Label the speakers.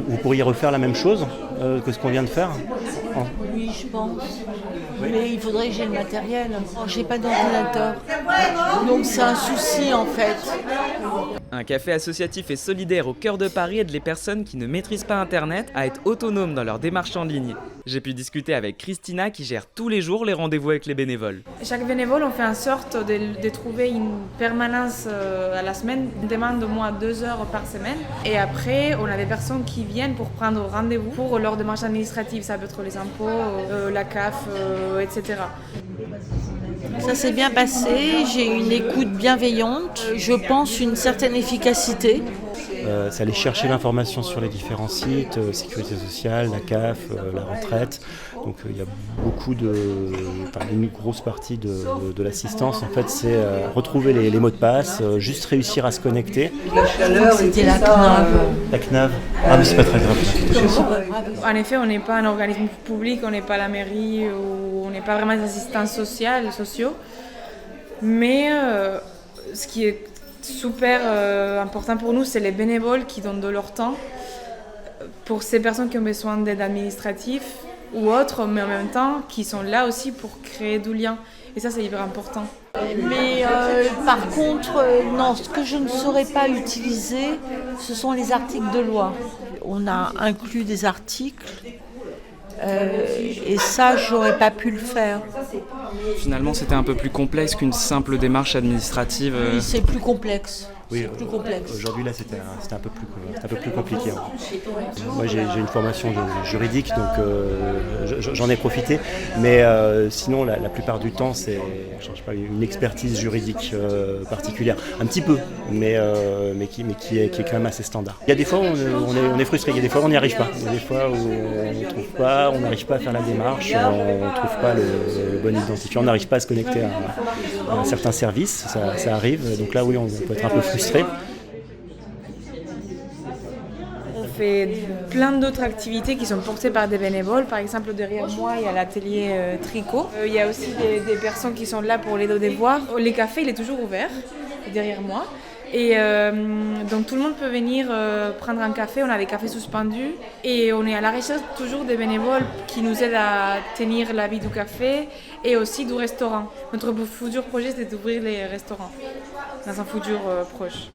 Speaker 1: Vous pourriez refaire la même chose que ce qu'on vient de faire
Speaker 2: Oui, je pense. Mais il faudrait que j'ai le matériel. J'ai pas d'ordinateur. Donc c'est un souci en fait.
Speaker 3: Un café associatif et solidaire au cœur de Paris aide les personnes qui ne maîtrisent pas Internet à être autonomes dans leur démarche en ligne. J'ai pu discuter avec Christina qui gère tous les jours les rendez-vous avec les bénévoles.
Speaker 4: Chaque bénévole, on fait en sorte de trouver une permanence à la semaine. On demande au moins 2 heures par semaine. Et après, on a des personnes qui viennent pour prendre rendez-vous pour leurs démarches administratives. Ça peut être les impôts, la CAF, etc.
Speaker 2: Ça s'est bien passé, j'ai une écoute bienveillante, je pense une certaine efficacité.
Speaker 1: C'est aller chercher l'information sur les différents sites, sécurité sociale, la CAF, la retraite. Donc il y a beaucoup une grosse partie de l'assistance en fait, c'est retrouver les mots de passe, juste réussir à se connecter.
Speaker 2: C'était la CNAV.
Speaker 1: La CNAV. Ah mais c'est pas très grave.
Speaker 4: En effet, on n'est pas un organisme public, on n'est pas la mairie, ou on n'est pas vraiment des assistants sociaux. Mais ce qui est super important pour nous, c'est les bénévoles qui donnent de leur temps pour ces personnes qui ont besoin d'aide administrative ou autres, mais en même temps qui sont là aussi pour créer du lien. Et ça, c'est hyper important.
Speaker 2: Mais par contre, non, ce que je ne saurais pas utiliser, ce sont les articles de loi. On a inclus des articles et ça, j'aurais pas pu le faire.
Speaker 3: Finalement, c'était un peu plus complexe qu'une simple démarche administrative.
Speaker 2: Oui, c'est plus complexe.
Speaker 1: Oui,
Speaker 2: plus complexe.
Speaker 1: Aujourd'hui là c'était un peu plus compliqué. Moi j'ai une formation juridique donc j'en ai profité, mais sinon la plupart du temps c'est une expertise juridique particulière, un petit peu, mais qui est quand même assez standard. Il y a des fois où on est frustré, il y a des fois où on n'y arrive pas, il y a des fois où on n'arrive pas à faire la démarche, on ne trouve pas le bon identifiant, on n'arrive pas à se connecter à un certain service, ça arrive, donc là oui on peut être un peu frustré.
Speaker 4: On fait plein d'autres activités qui sont portées par des bénévoles. Par exemple, derrière moi, il y a l'atelier tricot. Il y a aussi des personnes qui sont là pour les devoirs. Les cafés, il est toujours ouvert derrière moi. Et donc tout le monde peut venir prendre un café, on a des cafés suspendus et on est à la recherche toujours des bénévoles qui nous aident à tenir la vie du café et aussi du restaurant. Notre futur projet c'est d'ouvrir les restaurants dans un futur proche.